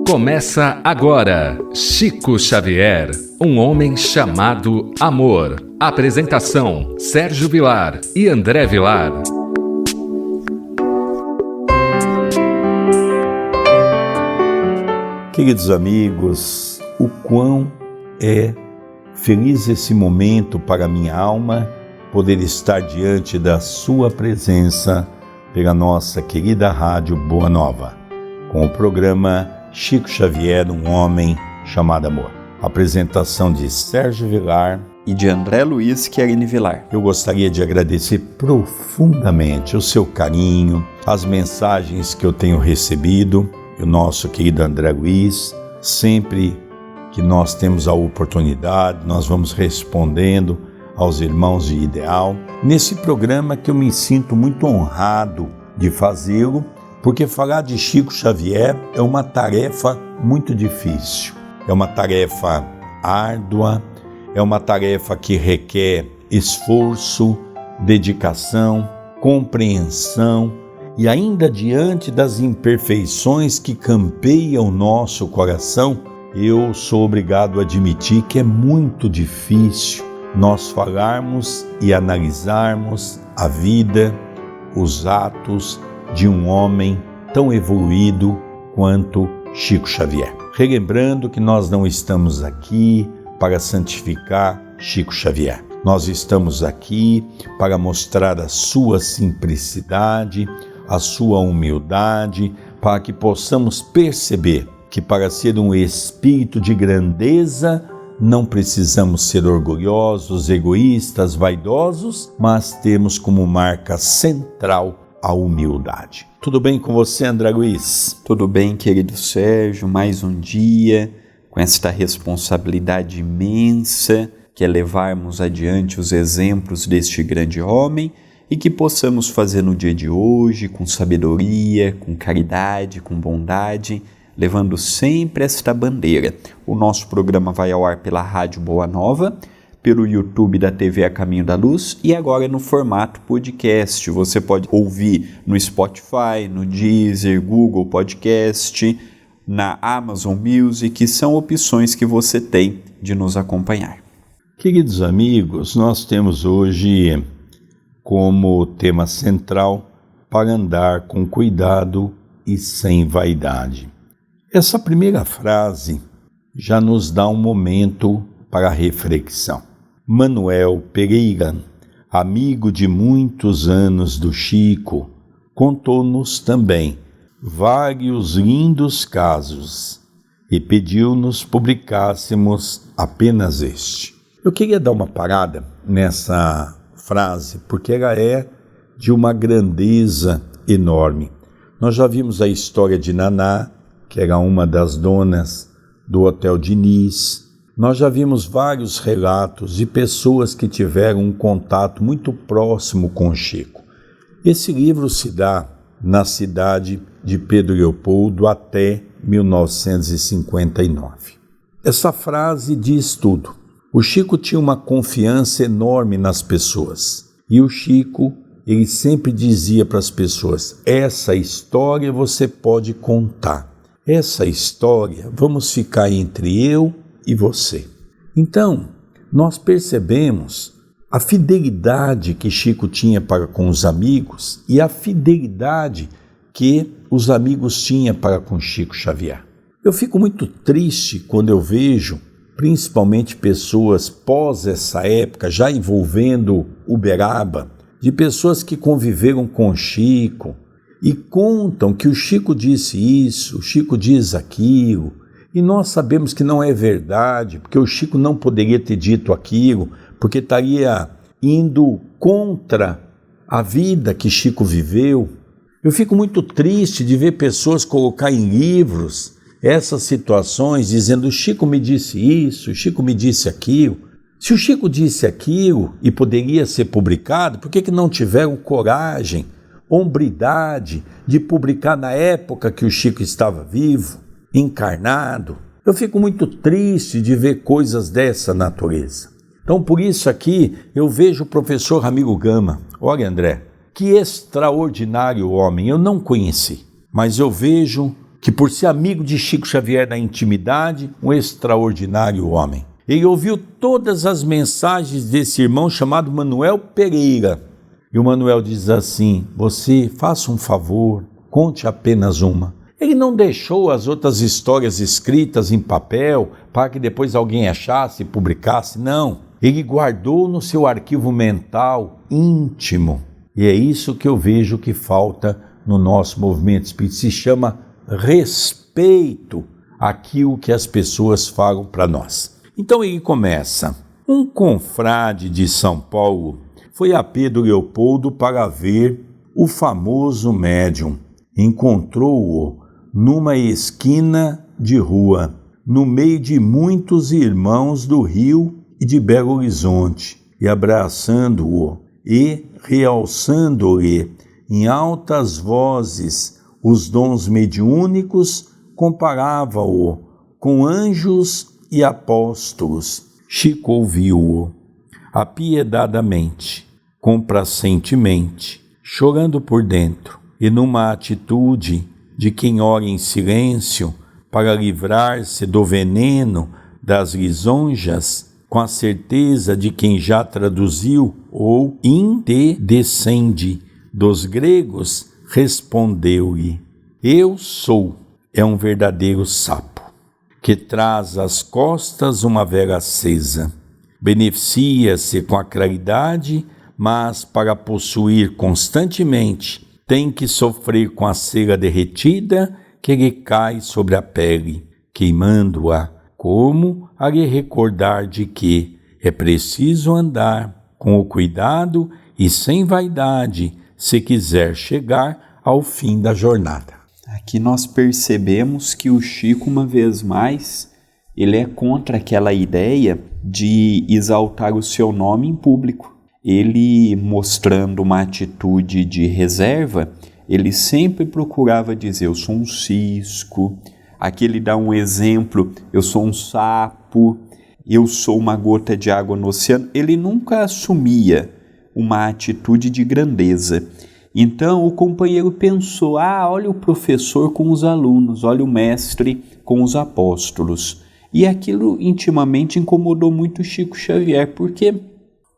Começa agora, Chico Xavier, um homem chamado amor. Apresentação, Sérgio Vilar e André Vilar. Queridos amigos, o quão é feliz esse momento para minha alma poder estar diante da sua presença pela nossa querida rádio Boa Nova, com o programa Chico Xavier, um homem chamado amor. Apresentação de Sérgio Vilar e de André Luiz Querini Vilar. Eu gostaria de agradecer profundamente o seu carinho, as mensagens que eu tenho recebido, e o nosso querido André Luiz, sempre que nós temos a oportunidade, nós vamos respondendo aos irmãos de Ideal, nesse programa que eu me sinto muito honrado de fazê-lo, porque falar de Chico Xavier é uma tarefa muito difícil, é uma tarefa árdua, é uma tarefa que requer esforço, dedicação, compreensão e ainda diante das imperfeições que campeiam o nosso coração, eu sou obrigado a admitir que é muito difícil nós falarmos e analisarmos a vida, os atos de um homem tão evoluído quanto Chico Xavier. Relembrando que nós não estamos aqui para santificar Chico Xavier. Nós estamos aqui para mostrar a sua simplicidade, a sua humildade, para que possamos perceber que para ser um espírito de grandeza, não precisamos ser orgulhosos, egoístas, vaidosos, mas temos como marca central a humildade. Tudo bem com você, André Luiz? Tudo bem, querido Sérgio, mais um dia com esta responsabilidade imensa que é levarmos adiante os exemplos deste grande homem e que possamos fazer no dia de hoje com sabedoria, com caridade, com bondade, levando sempre esta bandeira. O nosso programa vai ao ar pela Rádio Boa Nova, pelo YouTube da TV A Caminho da Luz e agora no formato podcast. Você pode ouvir no Spotify, no Deezer, Google Podcast, na Amazon Music, são opções que você tem de nos acompanhar. Queridos amigos, nós temos hoje como tema central para andar com cuidado e sem vaidade. Essa primeira frase já nos dá um momento para a reflexão. Manuel Pereira, amigo de muitos anos do Chico, contou-nos também vários lindos casos e pediu-nos publicássemos apenas este. Eu queria dar uma parada nessa frase, porque ela é de uma grandeza enorme. Nós já vimos a história de Naná, que era uma das donas do Hotel Diniz. Nós já vimos vários relatos de pessoas que tiveram um contato muito próximo com o Chico. Esse livro se dá na cidade de Pedro Leopoldo até 1959. Essa frase diz tudo. O Chico tinha uma confiança enorme nas pessoas. E o Chico, ele sempre dizia para as pessoas, essa história você pode contar. Essa história vamos ficar entre eu e você. Então, nós percebemos a fidelidade que Chico tinha para com os amigos e a fidelidade que os amigos tinham para com Chico Xavier. Eu fico muito triste quando eu vejo, principalmente pessoas pós essa época, já envolvendo Uberaba, de pessoas que conviveram com Chico e contam que o Chico disse isso, o Chico diz aquilo, e nós sabemos que não é verdade, porque o Chico não poderia ter dito aquilo, porque estaria indo contra a vida que Chico viveu. Eu fico muito triste de ver pessoas colocar em livros essas situações, dizendo o Chico me disse isso, o Chico me disse aquilo. Se o Chico disse aquilo e poderia ser publicado, por que não tiveram coragem, hombridade de publicar na época que o Chico estava vivo, encarnado? Eu fico muito triste de ver coisas dessa natureza. Então, por isso aqui, eu vejo o professor Ramiro Gama. Olha, André, que extraordinário homem, eu não conheci, mas eu vejo que por ser amigo de Chico Xavier na intimidade, um extraordinário homem. Ele ouviu todas as mensagens desse irmão chamado Manuel Pereira. E o Manuel diz assim: você faça um favor, conte apenas uma. Ele não deixou as outras histórias escritas em papel para que depois alguém achasse e publicasse, não. Ele guardou no seu arquivo mental íntimo. E é isso que eu vejo que falta no nosso movimento espírita. Se chama respeito àquilo que as pessoas falam para nós. Então ele começa: um confrade de São Paulo foi a Pedro Leopoldo para ver o famoso médium. Encontrou-o numa esquina de rua, no meio de muitos irmãos do Rio e de Belo Horizonte, e abraçando-o e realçando-lhe em altas vozes os dons mediúnicos, comparava-o com anjos e apóstolos. Chico ouviu-o apiedadamente, complacentemente, chorando por dentro, e numa atitude de quem ora em silêncio para livrar-se do veneno das lisonjas, com a certeza de quem já traduziu ou descende dos gregos, respondeu-lhe: eu sou. É um verdadeiro sapo, que traz às costas uma vela acesa. Beneficia-se com a claridade, mas para possuir constantemente tem que sofrer com a cera derretida que lhe cai sobre a pele, queimando-a, como a lhe recordar de que é preciso andar com o cuidado e sem vaidade se quiser chegar ao fim da jornada. Aqui nós percebemos que o Chico, uma vez mais, ele é contra aquela ideia de exaltar o seu nome em público. Ele, mostrando uma atitude de reserva, ele sempre procurava dizer: eu sou um cisco. Aqui ele dá um exemplo: eu sou um sapo, eu sou uma gota de água no oceano. Ele nunca assumia uma atitude de grandeza. Então o companheiro pensou: olha o professor com os alunos, olha o mestre com os apóstolos. E aquilo intimamente incomodou muito Chico Xavier, porque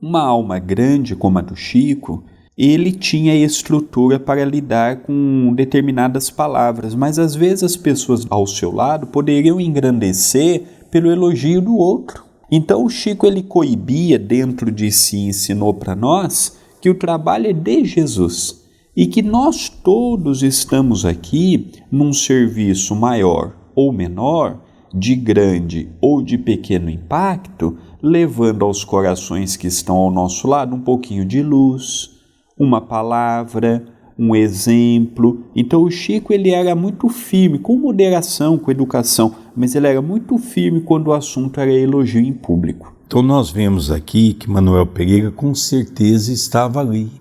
uma alma grande como a do Chico, ele tinha estrutura para lidar com determinadas palavras, mas às vezes as pessoas ao seu lado poderiam engrandecer pelo elogio do outro. Então o Chico, ele coibia dentro de si, ensinou para nós que o trabalho é de Jesus e que nós todos estamos aqui num serviço maior ou menor, de grande ou de pequeno impacto, levando aos corações que estão ao nosso lado um pouquinho de luz, uma palavra, um exemplo. Então o Chico, ele era muito firme, com moderação, com educação, mas ele era muito firme quando o assunto era elogio em público. Então nós vemos aqui que Manuel Pereira com certeza estava ali.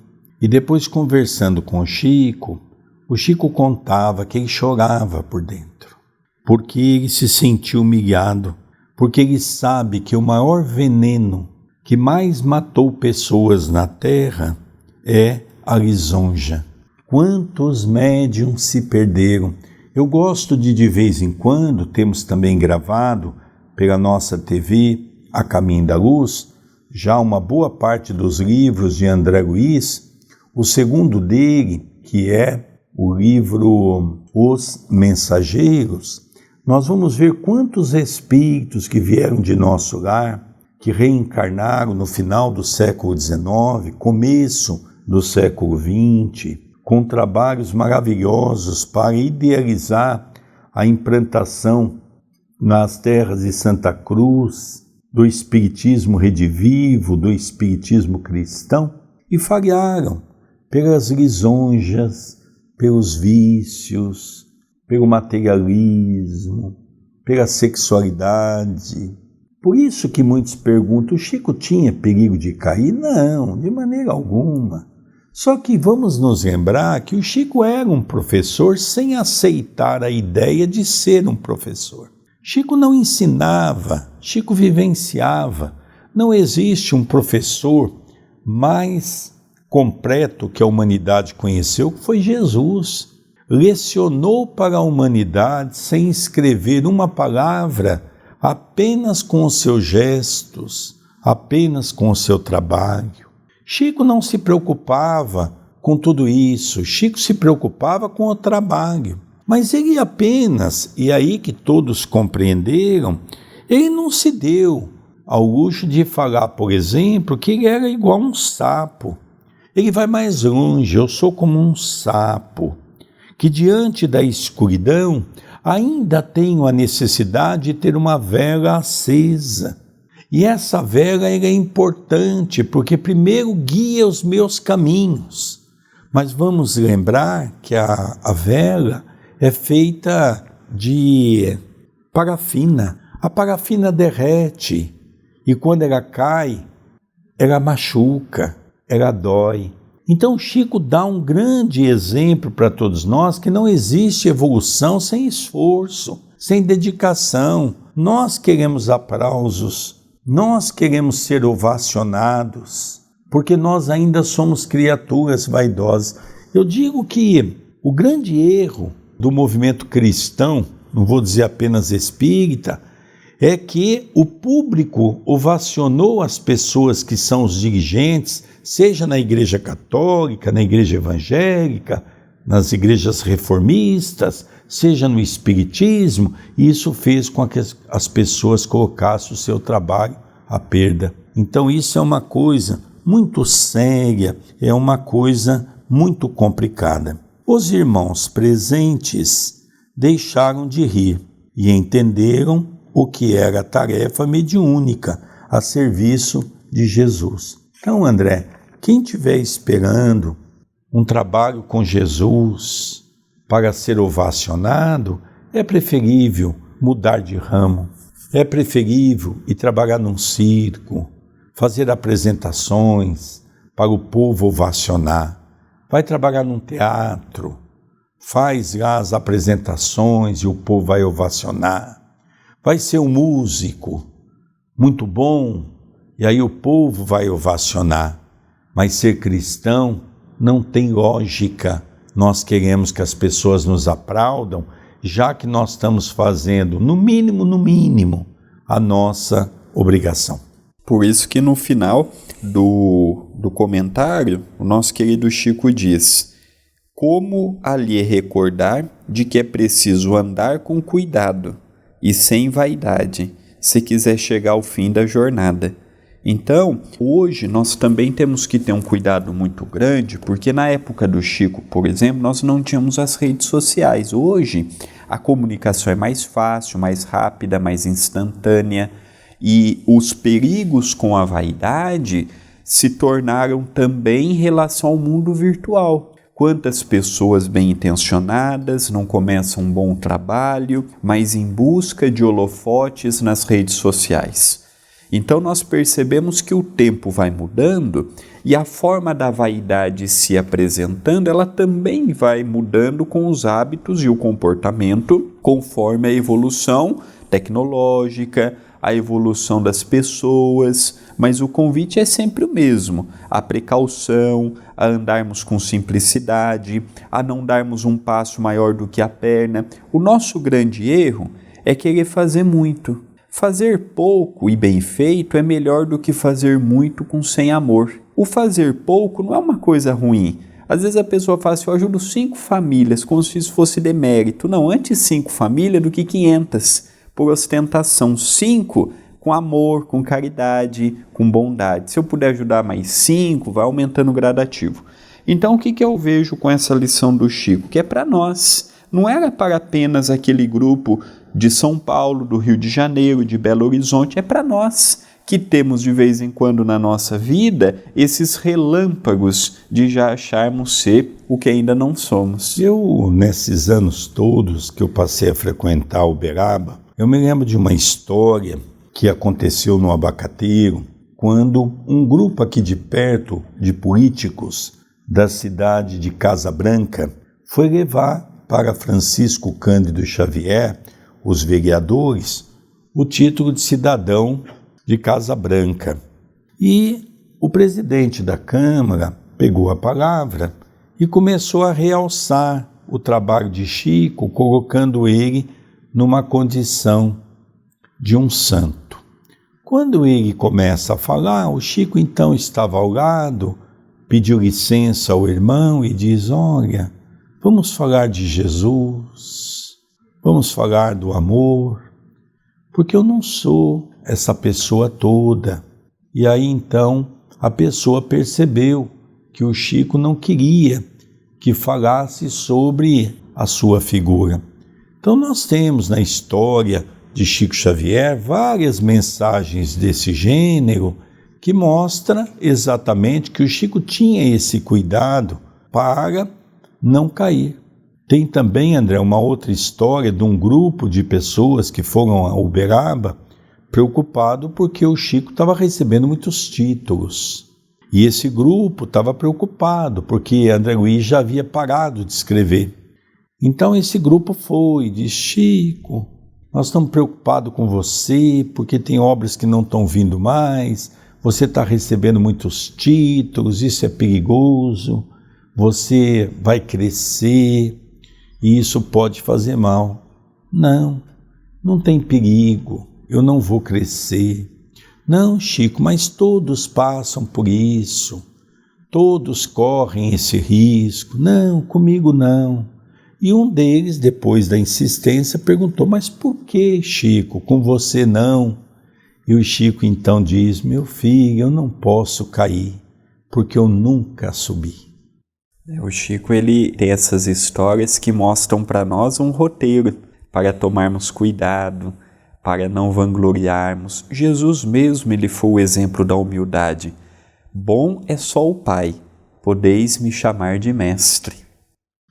E depois, conversando com o Chico contava que ele chorava por dentro, porque ele se sentiu humilhado, porque ele sabe que o maior veneno que mais matou pessoas na terra é a lisonja. Quantos médiuns se perderam? Eu gosto de vez em quando, temos também gravado pela nossa TV, A Caminho da Luz, já uma boa parte dos livros de André Luiz. O segundo dele, que é o livro Os Mensageiros, nós vamos ver quantos espíritos que vieram de nosso lar, que reencarnaram no final do século XIX, começo do século XX, com trabalhos maravilhosos para idealizar a implantação nas terras de Santa Cruz, do Espiritismo redivivo, do Espiritismo cristão, e falharam pelas lisonjas, pelos vícios, pelo materialismo, pela sexualidade. Por isso que muitos perguntam: o Chico tinha perigo de cair? Não, de maneira alguma. Só que vamos nos lembrar que o Chico era um professor sem aceitar a ideia de ser um professor. Chico não ensinava, Chico vivenciava. Não existe um professor mais completo que a humanidade conheceu, que foi Jesus. lecionou para a humanidade sem escrever uma palavra, apenas com os seus gestos, apenas com o seu trabalho. Chico não se preocupava com tudo isso, Chico se preocupava com o trabalho. Mas ele apenas, e aí que todos compreenderam, ele não se deu ao luxo de falar, por exemplo, que ele era igual a um sapo. Ele vai mais longe, eu sou como um sapo, que diante da escuridão ainda tenho a necessidade de ter uma vela acesa. E essa vela é importante, porque primeiro guia os meus caminhos. Mas vamos lembrar que a vela é feita de parafina. A parafina derrete e quando ela cai, ela machuca, ela dói. Então Chico dá um grande exemplo para todos nós que não existe evolução sem esforço, sem dedicação. Nós queremos aplausos, nós queremos ser ovacionados, porque nós ainda somos criaturas vaidosas. Eu digo que o grande erro do movimento cristão, não vou dizer apenas espírita, é que o público ovacionou as pessoas que são os dirigentes, seja na igreja católica, na igreja evangélica, nas igrejas reformistas, seja no espiritismo, e isso fez com que as pessoas colocassem o seu trabalho à perda. Então isso é uma coisa muito séria, é uma coisa muito complicada. Os irmãos presentes deixaram de rir e entenderam o que era a tarefa mediúnica a serviço de Jesus. Então, André, quem estiver esperando um trabalho com Jesus para ser ovacionado, é preferível mudar de ramo, é preferível ir trabalhar num circo, fazer apresentações para o povo ovacionar. Vai trabalhar num teatro, faz lá as apresentações e o povo vai ovacionar. Vai ser um músico muito bom e aí o povo vai ovacionar. Mas ser cristão não tem lógica. Nós queremos que as pessoas nos aplaudam, já que nós estamos fazendo, no mínimo, a nossa obrigação. Por isso que no final do comentário, o nosso querido Chico diz: como ali recordar de que é preciso andar com cuidado e sem vaidade, se quiser chegar ao fim da jornada. Então, hoje nós também temos que ter um cuidado muito grande, porque na época do Chico, por exemplo, nós não tínhamos as redes sociais. Hoje, a comunicação é mais fácil, mais rápida, mais instantânea, e os perigos com a vaidade se tornaram também em relação ao mundo virtual. Quantas pessoas bem intencionadas não começam um bom trabalho, mas em busca de holofotes nas redes sociais. Então nós percebemos que o tempo vai mudando e a forma da vaidade se apresentando, ela também vai mudando com os hábitos e o comportamento conforme a evolução tecnológica, a evolução das pessoas, mas o convite é sempre o mesmo: a precaução, a andarmos com simplicidade, a não darmos um passo maior do que a perna. O nosso grande erro é querer fazer muito. Fazer pouco e bem feito é melhor do que fazer muito com sem amor. O fazer pouco não é uma coisa ruim. Às vezes a pessoa fala assim: eu ajudo 5 famílias, como se isso fosse demérito. Não, antes 5 famílias do que 500. Por ostentação, 5 com amor, com caridade, com bondade. Se eu puder ajudar mais 5, vai aumentando o gradativo. Então o que eu vejo com essa lição do Chico? Que é para nós, não era para apenas aquele grupo de São Paulo, do Rio de Janeiro, de Belo Horizonte, é para nós que temos de vez em quando na nossa vida esses relâmpagos de já acharmos ser o que ainda não somos. Eu, nesses anos todos que eu passei a frequentar Uberaba, eu me lembro de uma história que aconteceu no Abacateiro, quando um grupo aqui de perto de políticos da cidade de Casa Branca foi levar para Francisco Cândido Xavier, os vereadores, o título de cidadão de Casa Branca. E o presidente da Câmara pegou a palavra e começou a realçar o trabalho de Chico, colocando ele numa condição de um santo. Quando ele começa a falar, o Chico então estava ao lado, pediu licença ao irmão e diz: olha, vamos falar de Jesus, vamos falar do amor, porque eu não sou essa pessoa toda. E aí então a pessoa percebeu que o Chico não queria que falasse sobre a sua figura. Então nós temos na história de Chico Xavier várias mensagens desse gênero que mostra exatamente que o Chico tinha esse cuidado para não cair. Tem também, André, uma outra história de um grupo de pessoas que foram a Uberaba preocupado porque o Chico estava recebendo muitos títulos. E esse grupo estava preocupado porque André Luiz já havia parado de escrever. Então esse grupo foi e disse: Chico, nós estamos preocupados com você porque tem obras que não estão vindo mais, você está recebendo muitos títulos, isso é perigoso, você vai crescer e isso pode fazer mal. Não, não tem perigo, eu não vou crescer. Não, Chico, mas todos passam por isso, todos correm esse risco. Não, comigo não. E um deles, depois da insistência, perguntou: mas por que, Chico, com você não? E o Chico então diz: meu filho, eu não posso cair, porque eu nunca subi. O Chico, ele tem essas histórias que mostram para nós um roteiro para tomarmos cuidado, para não vangloriarmos. Jesus mesmo, ele foi o exemplo da humildade. Bom é só o Pai, podeis me chamar de mestre.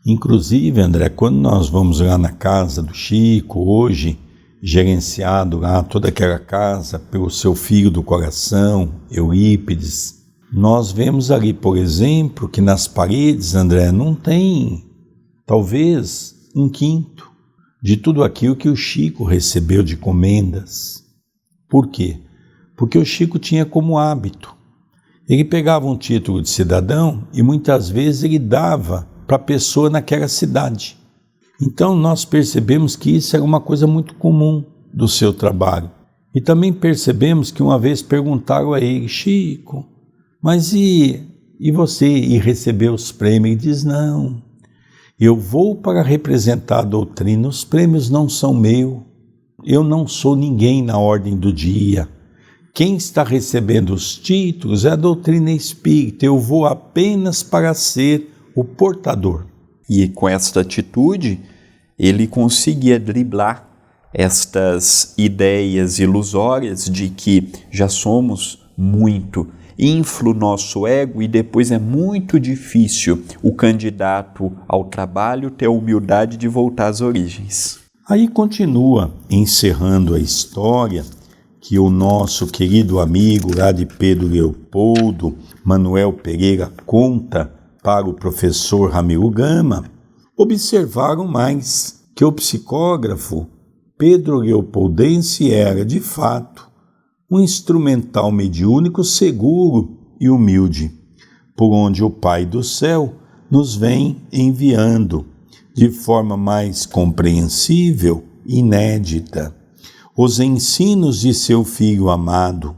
Inclusive, André, quando nós vamos lá na casa do Chico, hoje, gerenciado lá toda aquela casa pelo seu filho do coração, Eurípides, nós vemos ali, por exemplo, que nas paredes, André, não tem, talvez, 1/5 de tudo aquilo que o Chico recebeu de comendas. Por quê? Porque o Chico tinha como hábito. Ele pegava um título de cidadão e muitas vezes ele dava para a pessoa naquela cidade. Então nós percebemos que isso era uma coisa muito comum do seu trabalho. E também percebemos que uma vez perguntaram a ele: Chico, mas e você ir receber os prêmios? Ele diz: não, eu vou para representar a doutrina, os prêmios não são meus, eu não sou ninguém na ordem do dia. Quem está recebendo os títulos é a doutrina espírita, eu vou apenas para ser o portador. E com esta atitude, ele conseguia driblar estas ideias ilusórias de que já somos muito, infla o nosso ego e depois é muito difícil o candidato ao trabalho ter a humildade de voltar às origens. Aí continua encerrando a história que o nosso querido amigo lá de Pedro Leopoldo, Manuel Pereira, conta para o professor Ramiro Gama. Observaram mais que o psicógrafo Pedro Leopoldense era, de fato, um instrumental mediúnico seguro e humilde, por onde o Pai do Céu nos vem enviando, de forma mais compreensível e inédita, os ensinos de seu Filho amado,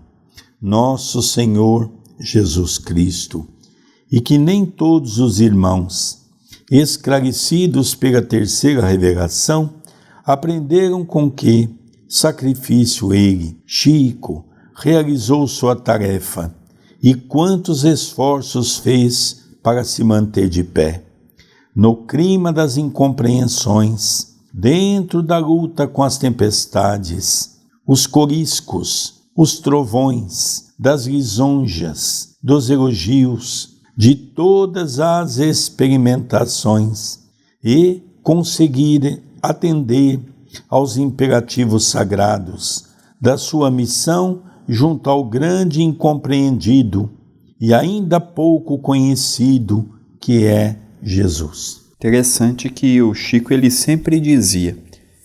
nosso Senhor Jesus Cristo, e que nem todos os irmãos, esclarecidos pela terceira revelação, aprenderam com que sacrifício ele, Chico, realizou sua tarefa e quantos esforços fez para se manter de pé. No clima das incompreensões, dentro da luta com as tempestades, os coriscos, os trovões, das lisonjas, dos elogios, de todas as experimentações, e conseguir atender aos imperativos sagrados da sua missão junto ao grande incompreendido e ainda pouco conhecido que é Jesus. Interessante que o Chico ele sempre dizia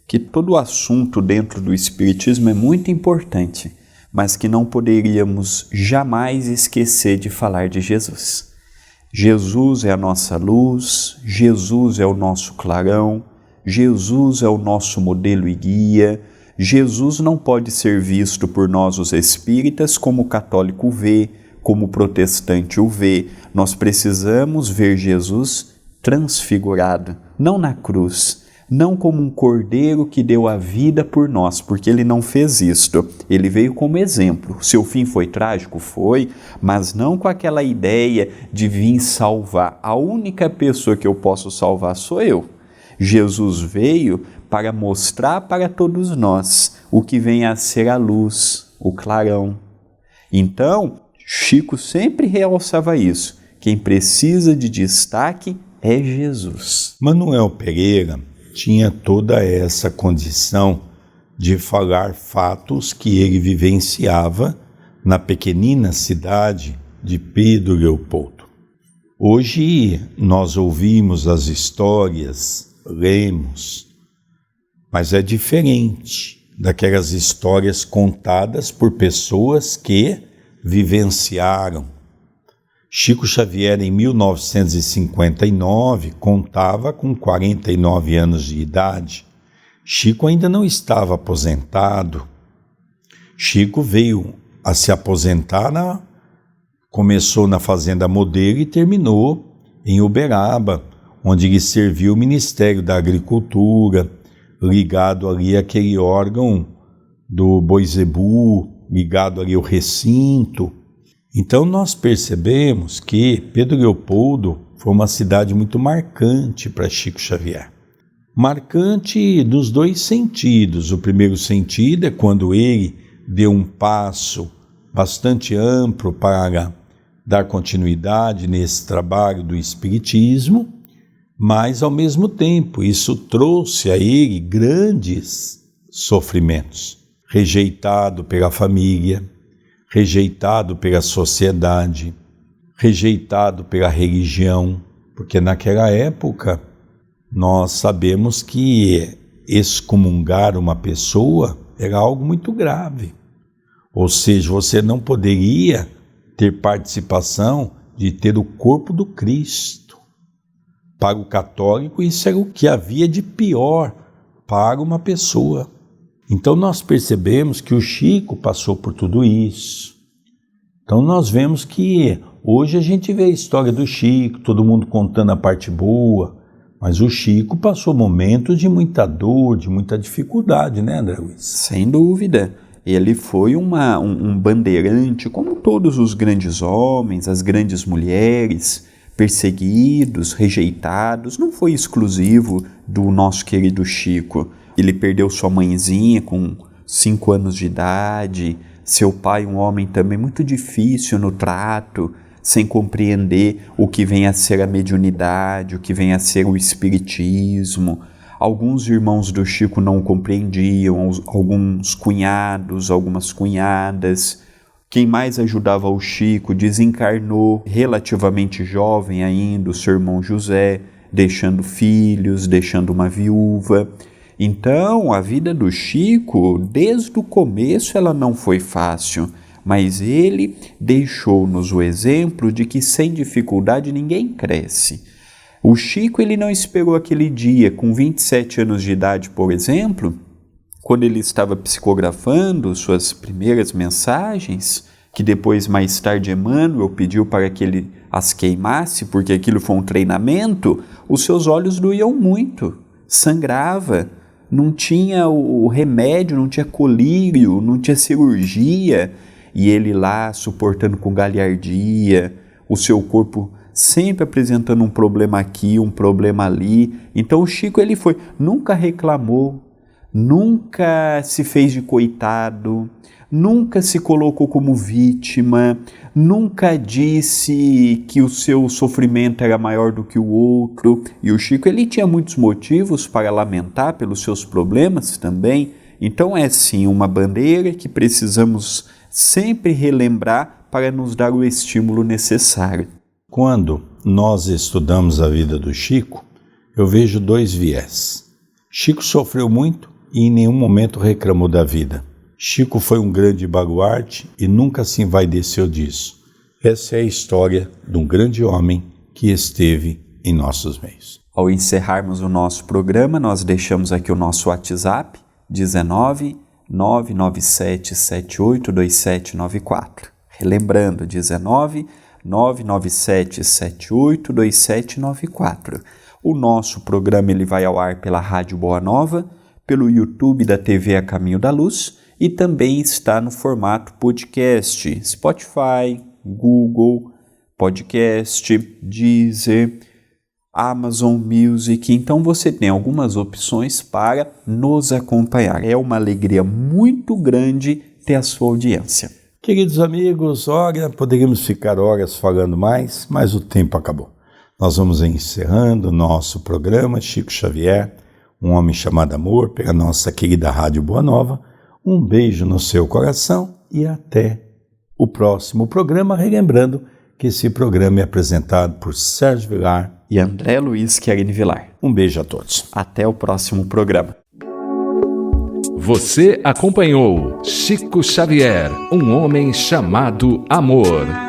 que todo assunto dentro do Espiritismo é muito importante, mas que não poderíamos jamais esquecer de falar de Jesus. Jesus é a nossa luz, Jesus é o nosso clarão, Jesus é o nosso modelo e guia. Jesus não pode ser visto por nós os espíritas como o católico vê, como o protestante o vê. Nós precisamos ver Jesus transfigurado, não na cruz, não como um cordeiro que deu a vida por nós, porque ele não fez isto. Ele veio como exemplo. Seu fim foi trágico? Foi, mas não com aquela ideia de vir salvar. A única pessoa que eu posso salvar sou eu. Jesus veio para mostrar para todos nós o que vem a ser a luz, o clarão. Então, Chico sempre realçava isso. Quem precisa de destaque é Jesus. Manuel Pereira tinha toda essa condição de falar fatos que ele vivenciava na pequenina cidade de Pedro Leopoldo. Hoje nós ouvimos as histórias, lemos, mas é diferente daquelas histórias contadas por pessoas que vivenciaram. Chico Xavier, em 1959, contava com 49 anos de idade. Chico ainda não estava aposentado. Chico veio a se aposentar, começou na Fazenda Modelo e terminou em Uberaba, onde ele serviu o Ministério da Agricultura, ligado ali àquele órgão do Boisebu, ligado ali ao recinto. Então nós percebemos que Pedro Leopoldo foi uma cidade muito marcante para Chico Xavier. Marcante dos dois sentidos. O primeiro sentido é quando ele deu um passo bastante amplo para dar continuidade nesse trabalho do Espiritismo, mas ao mesmo tempo isso trouxe a ele grandes sofrimentos. Rejeitado pela família, rejeitado pela sociedade, rejeitado pela religião, porque naquela época nós sabemos que excomungar uma pessoa era algo muito grave. Ou seja, você não poderia ter participação de ter o corpo do Cristo. Para o católico, isso era o que havia de pior para uma pessoa. Então nós percebemos que o Chico passou por tudo isso. Então nós vemos que hoje a gente vê a história do Chico, todo mundo contando a parte boa, mas o Chico passou momentos de muita dor, de muita dificuldade, né, André Luiz? Sem dúvida. Ele foi um bandeirante, como todos os grandes homens, as grandes mulheres, perseguidos, rejeitados. Não foi exclusivo do nosso querido Chico. Ele perdeu sua mãezinha com 5 anos de idade, seu pai, um homem também muito difícil no trato, sem compreender o que vem a ser a mediunidade, o que vem a ser o espiritismo. Alguns irmãos do Chico não compreendiam, alguns cunhados, algumas cunhadas. Quem mais ajudava o Chico desencarnou relativamente jovem ainda, o seu irmão José, deixando filhos, deixando uma viúva. Então, a vida do Chico, desde o começo, ela não foi fácil, mas ele deixou-nos o exemplo de que sem dificuldade ninguém cresce. O Chico, ele não esperou aquele dia, com 27 anos de idade, por exemplo, quando ele estava psicografando suas primeiras mensagens, que depois, mais tarde, Emmanuel pediu para que ele as queimasse, porque aquilo foi um treinamento, os seus olhos doíam muito, sangrava. Não tinha o remédio, não tinha colírio, não tinha cirurgia, e ele lá suportando com galhardia, o seu corpo sempre apresentando um problema aqui, um problema ali. Então o Chico, ele nunca reclamou, nunca se fez de coitado, nunca se colocou como vítima, nunca disse que o seu sofrimento era maior do que o outro. E o Chico, ele tinha muitos motivos para lamentar pelos seus problemas também. Então é sim uma bandeira que precisamos sempre relembrar para nos dar o estímulo necessário. Quando nós estudamos a vida do Chico, eu vejo 2 viés. Chico sofreu muito e em nenhum momento reclamou da vida. Chico foi um grande baluarte e nunca se envaideceu disso. Essa é a história de um grande homem que esteve em nossos meios. Ao encerrarmos o nosso programa, nós deixamos aqui o nosso WhatsApp, 19 997 782794. Relembrando, 19 997 782794. O nosso programa ele vai ao ar pela Rádio Boa Nova, pelo YouTube da TV A Caminho da Luz e também está no formato podcast, Spotify, Google Podcast, Deezer, Amazon Music. Então você tem algumas opções para nos acompanhar. É uma alegria muito grande ter a sua audiência. Queridos amigos, olha, poderíamos ficar horas falando mais, mas o tempo acabou. Nós vamos encerrando o nosso programa Chico Xavier, um homem chamado amor, pela nossa querida Rádio Boa Nova. Um beijo no seu coração e até o próximo programa, relembrando que esse programa é apresentado por Sérgio Vilar e André Luiz Querini Vilar. Um beijo a todos. Até o próximo programa. Você acompanhou Chico Xavier, um homem chamado amor.